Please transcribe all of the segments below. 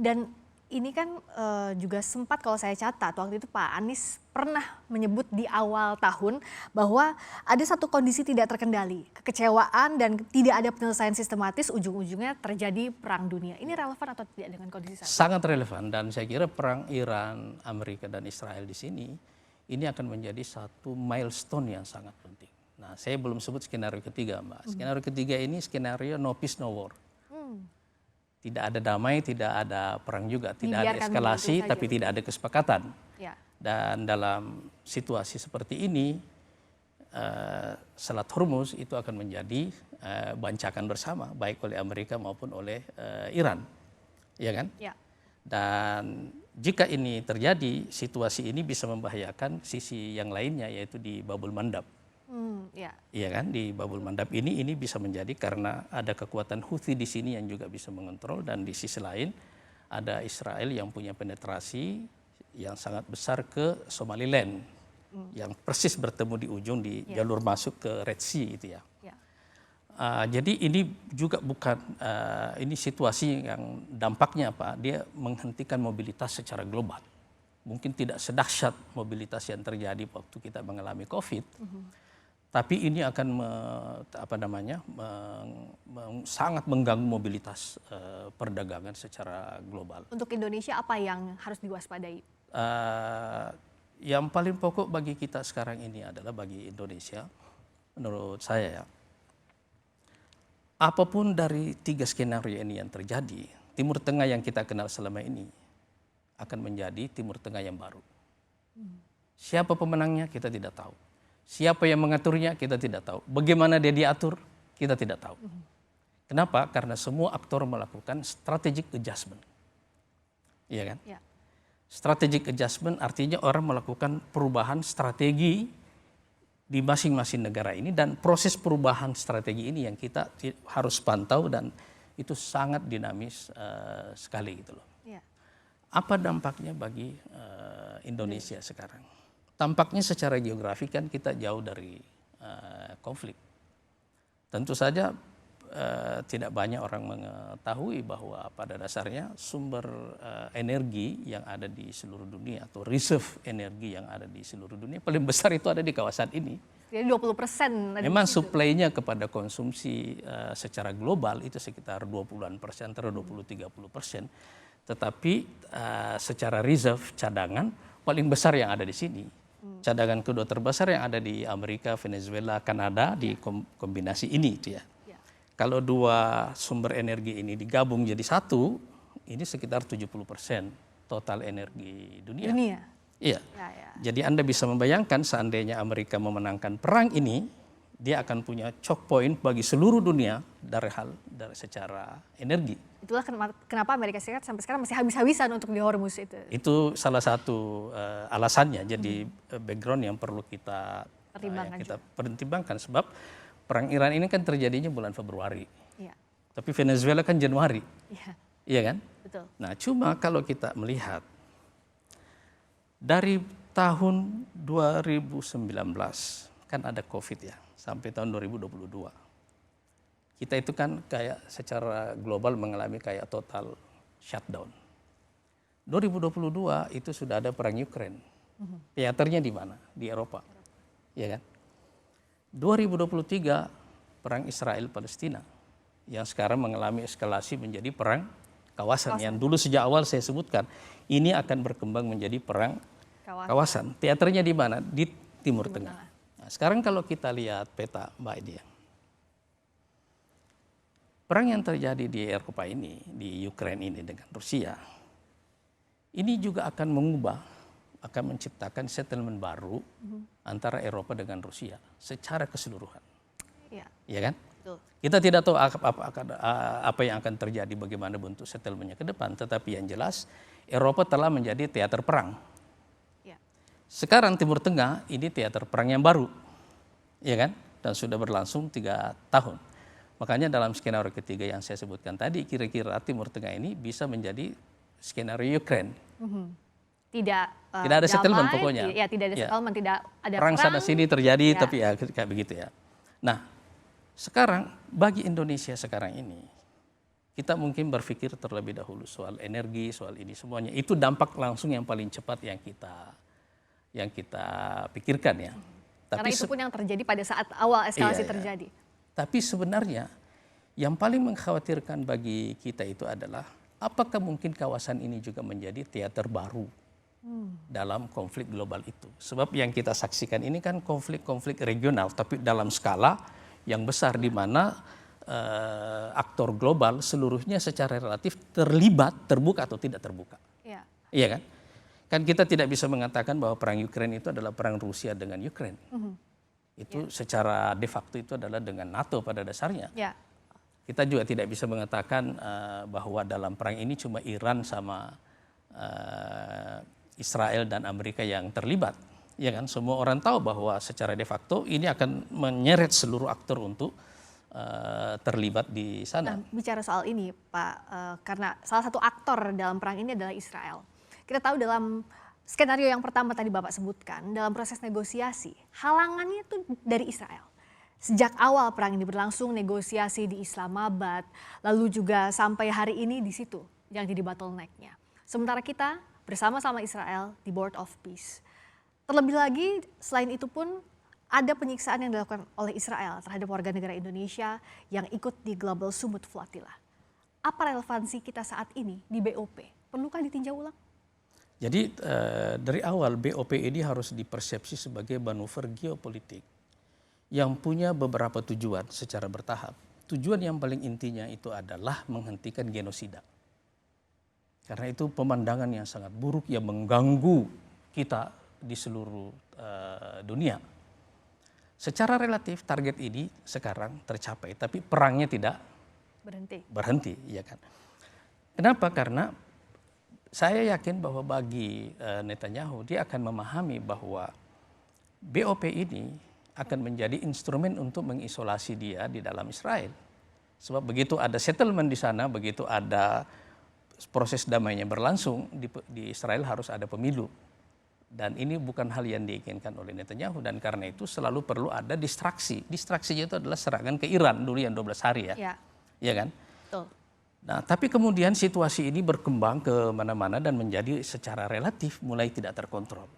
Dan ini kan juga sempat kalau saya catat waktu itu Pak Anies pernah menyebut di awal tahun bahwa ada satu kondisi tidak terkendali, kekecewaan dan tidak ada penyelesaian sistematis, ujung-ujungnya terjadi perang dunia. Ini relevan atau tidak dengan kondisi saat ini? Sangat relevan, dan saya kira perang Iran, Amerika dan Israel di sini ini akan menjadi satu milestone yang sangat penting. Nah, saya belum sebut skenario ketiga, Mbak. Skenario ketiga ini skenario no peace no war. Tidak ada damai, tidak ada perang juga, tidak ada eskalasi, tapi tidak ada kesepakatan. Ya. Dan dalam situasi seperti ini, Selat Hormuz itu akan menjadi bancakan bersama, baik oleh Amerika maupun oleh Iran, ya kan? Ya. Dan jika ini terjadi, situasi ini bisa membahayakan sisi yang lainnya, yaitu di Babul Mandab. Ya. Iya kan, di Babul Mandab ini bisa menjadi karena ada kekuatan Houthi di sini yang juga bisa mengontrol, dan di sisi lain ada Israel yang punya penetrasi yang sangat besar ke Somaliland, yang persis bertemu di ujung di jalur masuk ke Red Sea itu ya. Jadi ini juga bukan ini situasi yang dampaknya apa? Dia menghentikan mobilitas secara global. Mungkin tidak sedahsyat mobilitas yang terjadi waktu kita mengalami COVID. Tapi ini akan sangat mengganggu mobilitas perdagangan secara global. Untuk Indonesia apa yang harus diwaspadai? Yang paling pokok bagi kita sekarang ini adalah, bagi Indonesia, menurut saya ya, apapun dari tiga skenario ini yang terjadi, Timur Tengah yang kita kenal selama ini akan menjadi Timur Tengah yang baru. Siapa pemenangnya kita tidak tahu. Siapa yang mengaturnya kita tidak tahu. Bagaimana dia diatur kita tidak tahu. Kenapa? Karena semua aktor melakukan strategic adjustment. Iya kan? Ya. Strategic adjustment artinya orang melakukan perubahan strategi di masing-masing negara ini, dan proses perubahan strategi ini yang kita harus pantau, dan itu sangat dinamis sekali gitu loh. Ya. Apa dampaknya bagi Indonesia sekarang? Tampaknya secara geografi kan kita jauh dari konflik. Tentu saja tidak banyak orang mengetahui bahwa pada dasarnya sumber energi yang ada di seluruh dunia, atau reserve energi yang ada di seluruh dunia, paling besar itu ada di kawasan ini. Jadi 20%. Memang suplainya kepada konsumsi secara global itu sekitar 20%, antara 20-30%. Tetapi secara reserve, cadangan, paling besar yang ada di sini. Cadangan kedua terbesar yang ada di Amerika, Venezuela, Kanada, di kombinasi ini itu ya. Kalau dua sumber energi ini digabung jadi satu, ini sekitar 70% total energi dunia. Iya. Jadi Anda bisa membayangkan seandainya Amerika memenangkan perang ini, dia akan punya choke point bagi seluruh dunia dari secara energi. Itulah kenapa Amerika Serikat sampai sekarang masih habis-habisan untuk di Hormuz itu. Itu salah satu alasannya. Jadi background yang perlu kita pertimbangkan, sebab perang Iran ini kan terjadinya bulan Februari. Ya. Tapi Venezuela kan Januari. Iya kan? Betul. Nah, cuma kalau kita melihat dari tahun 2019 kan ada COVID ya, sampai tahun 2022. Kita itu kan kayak secara global mengalami kayak total shutdown. 2022 itu sudah ada perang Ukraine. Teaternya di mana? Di Eropa. Ya kan? 2023 perang Israel Palestina yang sekarang mengalami eskalasi menjadi perang kawasan. Yang dulu sejak awal saya sebutkan ini akan berkembang menjadi perang kawasan. Teaternya di mana? Di Timur Tengah. Nah, sekarang kalau kita lihat peta Mbak Edia, perang yang terjadi di Eropa ini, di Ukraina ini dengan Rusia, ini juga akan mengubah, akan menciptakan settlement baru antara Eropa dengan Rusia secara keseluruhan. Ya kan? Betul. Kita tidak tahu apa yang akan terjadi, bagaimana bentuk settlementnya ke depan, tetapi yang jelas Eropa telah menjadi teater perang. Ya. Sekarang Timur Tengah ini teater perang yang baru, ya kan? Dan sudah berlangsung 3 tahun. Makanya dalam skenario ketiga yang saya sebutkan tadi, kira-kira Timur Tengah ini bisa menjadi skenario Ukraine. Tidak ada settlement pokoknya. Ya, tidak ada settlement, tidak ada perang sana sini terjadi, tapi ya kayak begitu ya. Nah, sekarang bagi Indonesia sekarang ini, kita mungkin berpikir terlebih dahulu soal energi, soal ini semuanya. Itu dampak langsung yang paling cepat yang kita pikirkan ya. Karena Tapi itu pun yang terjadi pada saat awal eskalasi iya. terjadi. Tapi sebenarnya yang paling mengkhawatirkan bagi kita itu adalah apakah mungkin kawasan ini juga menjadi teater baru dalam konflik global itu. Sebab yang kita saksikan ini kan konflik-konflik regional, tapi dalam skala yang besar di mana aktor global seluruhnya secara relatif terlibat, terbuka atau tidak terbuka. Iya. Iya kan? Kan kita tidak bisa mengatakan bahwa perang Ukraina itu adalah perang Rusia dengan Ukraina. Itu secara de facto itu adalah dengan NATO pada dasarnya. Ya. Kita juga tidak bisa mengatakan bahwa dalam perang ini cuma Iran sama Israel dan Amerika yang terlibat. Ya kan? Semua orang tahu bahwa secara de facto ini akan menyeret seluruh aktor untuk terlibat di sana. Nah, bicara soal ini, Pak, karena salah satu aktor dalam perang ini adalah Israel. Kita tahu dalam skenario yang pertama tadi Bapak sebutkan, dalam proses negosiasi, halangannya itu dari Israel. Sejak awal perang ini berlangsung, negosiasi di Islamabad, lalu juga sampai hari ini di situ yang jadi bottleneck-nya. Sementara kita bersama-sama Israel di Board of Peace. Terlebih lagi, selain itu pun ada penyiksaan yang dilakukan oleh Israel terhadap warga negara Indonesia yang ikut di Global Sumut Flotilla. Apa relevansi kita saat ini di BOP? Perlukah ditinjau ulang? Jadi dari awal BOP ini harus dipersepsi sebagai manuver geopolitik yang punya beberapa tujuan secara bertahap. Tujuan yang paling intinya itu adalah menghentikan genosida. Karena itu pemandangan yang sangat buruk yang mengganggu kita di seluruh dunia. Secara relatif target ini sekarang tercapai, tapi perangnya tidak berhenti, ya kan? Kenapa? Karena saya yakin bahwa bagi Netanyahu dia akan memahami bahwa BOP ini akan menjadi instrumen untuk mengisolasi dia di dalam Israel. Sebab begitu ada settlement di sana, begitu ada proses damainya berlangsung di Israel harus ada pemilu. Dan ini bukan hal yang diinginkan oleh Netanyahu, dan karena itu selalu perlu ada distraksi. Distraksinya itu adalah serangan ke Iran dulu yang 12 hari ya. Iya kan? Betul. Nah, tapi kemudian situasi ini berkembang ke mana-mana dan menjadi secara relatif mulai tidak terkontrol.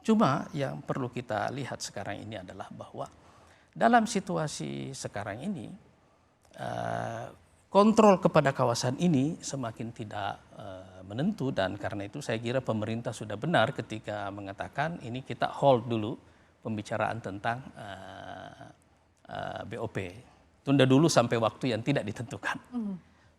Cuma yang perlu kita lihat sekarang ini adalah bahwa dalam situasi sekarang ini kontrol kepada kawasan ini semakin tidak menentu, dan karena itu saya kira pemerintah sudah benar ketika mengatakan ini kita hold dulu pembicaraan tentang BOP. Tunda dulu sampai waktu yang tidak ditentukan.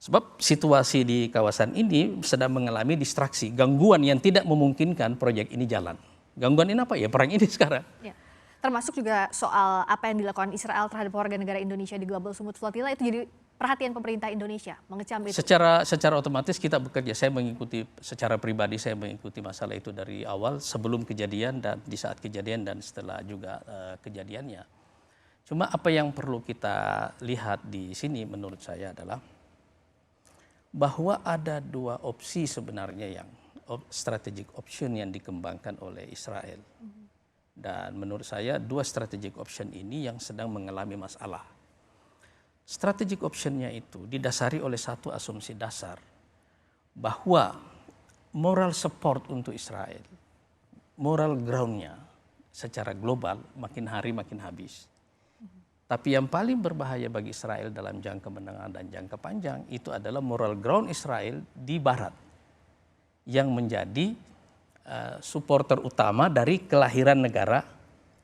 Sebab situasi di kawasan ini sedang mengalami distraksi, gangguan yang tidak memungkinkan proyek ini jalan. Gangguan ini apa ya? Perang ini sekarang. Ya. Termasuk juga soal apa yang dilakukan Israel terhadap warga negara Indonesia di Global Sumut Flotilla itu jadi perhatian pemerintah Indonesia, mengecam itu. Secara otomatis kita bekerja, saya mengikuti secara pribadi, saya mengikuti masalah itu dari awal sebelum kejadian dan di saat kejadian dan setelah juga kejadiannya. Cuma apa yang perlu kita lihat di sini menurut saya adalah bahwa ada dua opsi sebenarnya yang strategic option yang dikembangkan oleh Israel. Dan menurut saya dua strategic option ini yang sedang mengalami masalah. Strategic optionnya itu didasari oleh satu asumsi dasar bahwa moral support untuk Israel, moral groundnya secara global makin hari makin habis. Tapi yang paling berbahaya bagi Israel dalam jangka menengah dan jangka panjang itu adalah moral ground Israel di Barat yang menjadi supporter utama dari kelahiran negara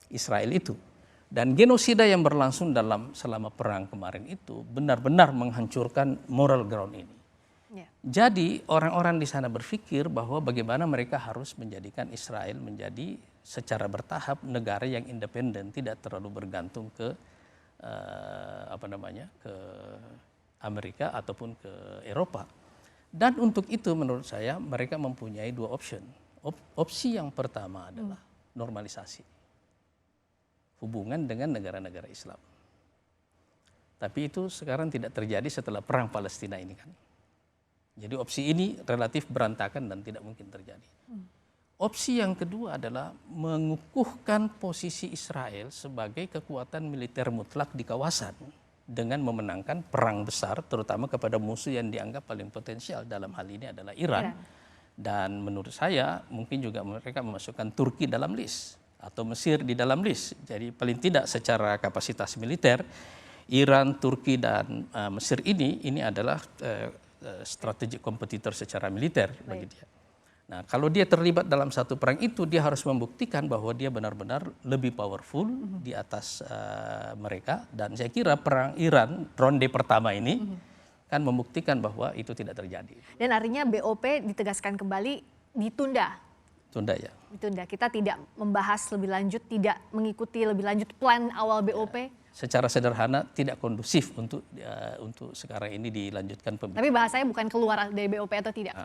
Israel itu. Dan genosida yang berlangsung selama perang kemarin itu benar-benar menghancurkan moral ground ini. Ya. Jadi orang-orang di sana berpikir bahwa bagaimana mereka harus menjadikan Israel menjadi secara bertahap negara yang independen, tidak terlalu bergantung ke ke Amerika ataupun ke Eropa. Dan untuk itu menurut saya mereka mempunyai dua option. Opsi yang pertama adalah normalisasi hubungan dengan negara-negara Islam. Tapi itu sekarang tidak terjadi setelah perang Palestina ini kan. Jadi opsi ini relatif berantakan dan tidak mungkin terjadi. Opsi yang kedua adalah mengukuhkan posisi Israel sebagai kekuatan militer mutlak di kawasan. dengan memenangkan perang besar terutama kepada musuh yang dianggap paling potensial dalam hal ini adalah Iran. Dan menurut saya mungkin juga mereka memasukkan Turki dalam list atau Mesir di dalam list. Jadi paling tidak secara kapasitas militer Iran, Turki dan Mesir ini adalah strategic kompetitor secara militer bagi dia. Nah, kalau dia terlibat dalam satu perang itu, dia harus membuktikan bahwa dia benar-benar lebih powerful di atas mereka. Dan saya kira perang Iran ronde pertama ini kan membuktikan bahwa itu tidak terjadi. Dan artinya BOP ditegaskan kembali ditunda. Tunda ya. Ditunda. Kita tidak membahas lebih lanjut, tidak mengikuti lebih lanjut plan awal BOP. Secara sederhana tidak kondusif untuk sekarang ini dilanjutkan pembicaraan. Tapi bahasanya bukan keluar dari BOP atau tidak.